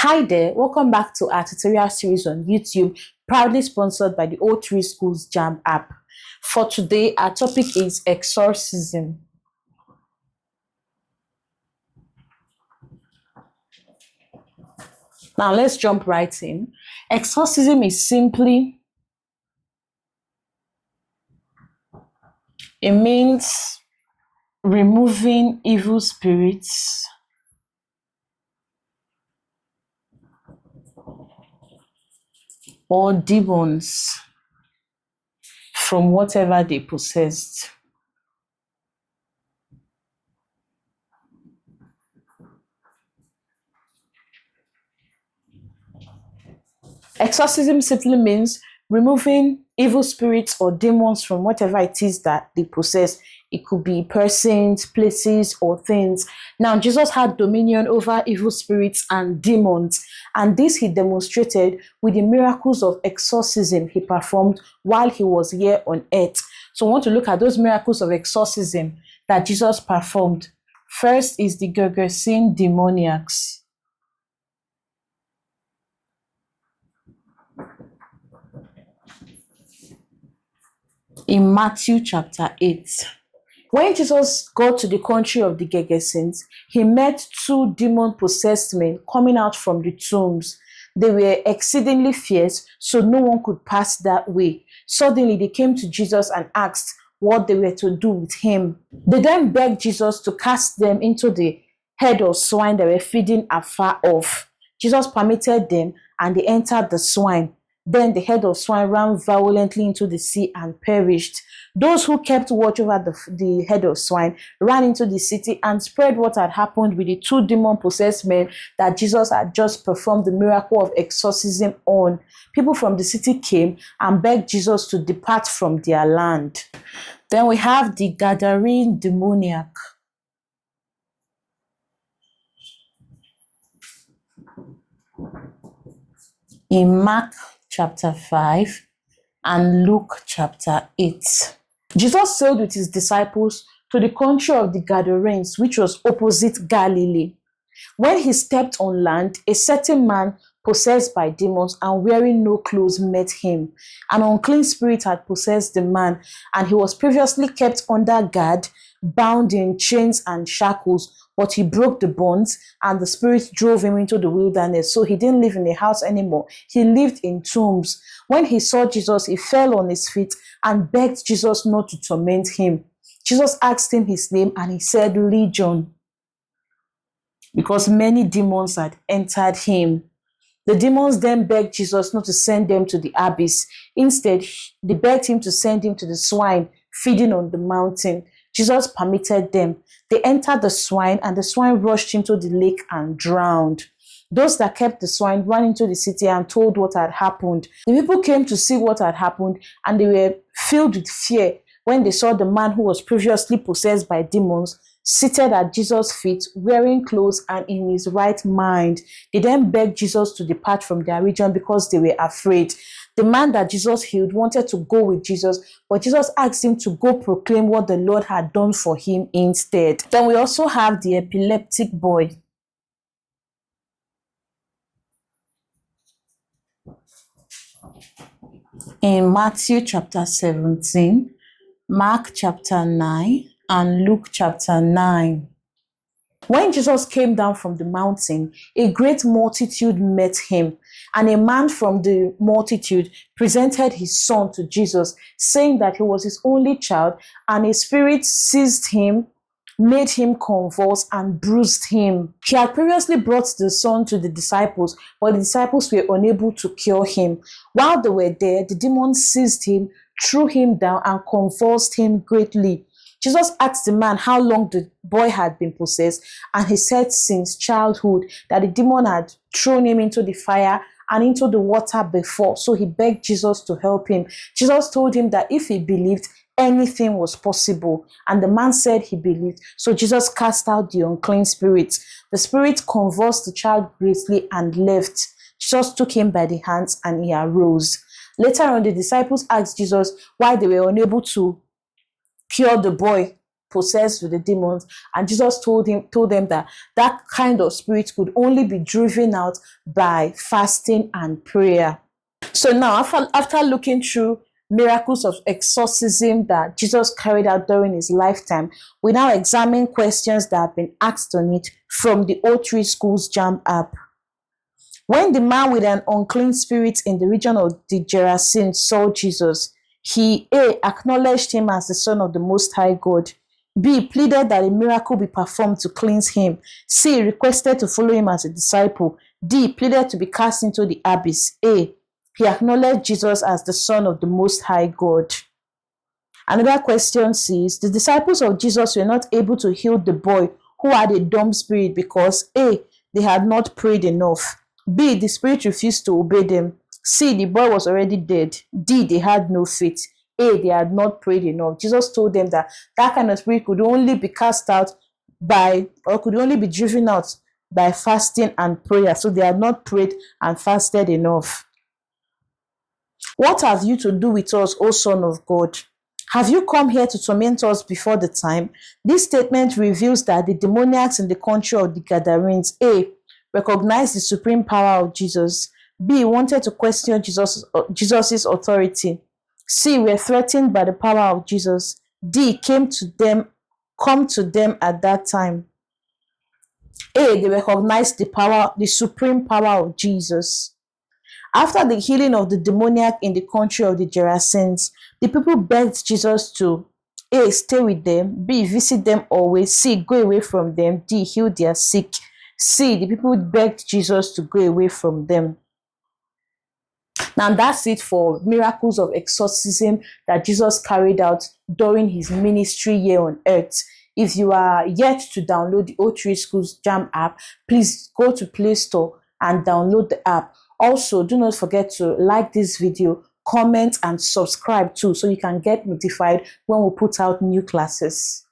Hi there, welcome back to our tutorial series on YouTube, proudly sponsored by the O3 Schools JAMB app. For today, our topic is exorcism. Now let's jump right in. Exorcism is simply, it means removing evil spirits or demons from whatever they possessed. Exorcism simply means removing evil spirits or demons from whatever it is that they possess. It could be persons, places, or things. Now, Jesus had dominion over evil spirits and demons, and this he demonstrated with the miracles of exorcism he performed while he was here on earth. So I want to look at those miracles of exorcism that Jesus performed. First is the Gerasene demoniacs. In Matthew chapter 8. When Jesus got to the country of the Gerasenes, he met two demon-possessed men coming out from the tombs. They were exceedingly fierce, so no one could pass that way. Suddenly they came to Jesus and asked what they were to do with him. They then begged Jesus to cast them into the herd of swine that were feeding afar off. Jesus permitted them, and they entered the swine. Then the herd of swine ran violently into the sea and perished. Those who kept watch over the herd of swine ran into the city and spread what had happened with the two demon-possessed men that Jesus had just performed the miracle of exorcism on. People from the city came and begged Jesus to depart from their land. Then we have the Gerasene demoniac. In Mark chapter 5 and Luke chapter 8. Jesus sailed with his disciples to the country of the Gadarenes, which was opposite Galilee. When he stepped on land, a certain man possessed by demons and wearing no clothes met him. An unclean spirit had possessed the man, and he was previously kept under guard, bound in chains and shackles, but he broke the bonds, and the spirit drove him into the wilderness. So he didn't live in a house anymore. He lived in tombs. When he saw Jesus, he fell on his feet and begged Jesus not to torment him. Jesus asked him his name, and he said, Legion, because many demons had entered him. The demons then begged Jesus not to send them to the abyss. Instead, they begged him to send him to the swine feeding on the mountain. Jesus permitted them. They entered the swine, and the swine rushed into the lake and drowned. Those that kept the swine ran into the city and told what had happened. The people came to see what had happened, and they were filled with fear when they saw the man who was previously possessed by demons seated at Jesus' feet, wearing clothes and in his right mind. They then begged Jesus to depart from their region because they were afraid. The man that Jesus healed wanted to go with Jesus, but Jesus asked him to go proclaim what the Lord had done for him instead. Then we also have the epileptic boy. In Matthew chapter 17, Mark chapter 9, and Luke chapter 9. When Jesus came down from the mountain, a great multitude met him, and a man from the multitude presented his son to Jesus, saying that he was his only child, and a spirit seized him, made him convulse, and bruised him. He had previously brought the son to the disciples, but the disciples were unable to cure him. While they were there, the demons seized him, threw him down, and convulsed him greatly. Jesus asked the man how long the boy had been possessed, and he said since childhood, that the demon had thrown him into the fire and into the water before. So he begged Jesus to help him. Jesus told him that if he believed, anything was possible. And the man said he believed. So Jesus cast out the unclean spirit. The spirit convulsed the child greatly and left. Jesus took him by the hands, and he arose. Later on, the disciples asked Jesus why they were unable to cure the boy. possessed with the demons, and Jesus told them that that kind of spirit could only be driven out by fasting and prayer. So now, after looking through miracles of exorcism that Jesus carried out during his lifetime, we now examine questions that have been asked on it from the O3 Schools JAMB app. When the man with an unclean spirit in the region of the Gerasene saw Jesus, he A. acknowledged him as the Son of the Most High God, B. pleaded that a miracle be performed to cleanse him, C. requested to follow him as a disciple, D. pleaded to be cast into the abyss, A. he acknowledged Jesus as the Son of the Most High God. Another question says, the disciples of Jesus were not able to heal the boy who had a dumb spirit because A. they had not prayed enough, B. the spirit refused to obey them, C. the boy was already dead, D. they had no faith, A. they had not prayed enough. Jesus told them that that kind of spirit could only be cast out could only be driven out by fasting and prayer. So they had not prayed and fasted enough. What have you to do with us, O Son of God? Have you come here to torment us before the time? This statement reveals that the demoniacs in the country of the Gadarenes, A. recognized the supreme power of Jesus, B. wanted to question Jesus's authority, C. were threatened by the power of Jesus, D. come to them at that time. A. They recognized the supreme power of Jesus. After the healing of the demoniac in the country of the Gerasenes, the people begged Jesus to A. stay with them, B. visit them always, C. go away from them, D. heal their sick. C. The people begged Jesus to go away from them. Now that's it for miracles of exorcism that Jesus carried out during his ministry here on earth. If you are yet to download the O3 Schools JAMB app, please go to Play Store and download the app. Also, do not forget to like this video, comment, and subscribe too, so you can get notified when we put out new classes.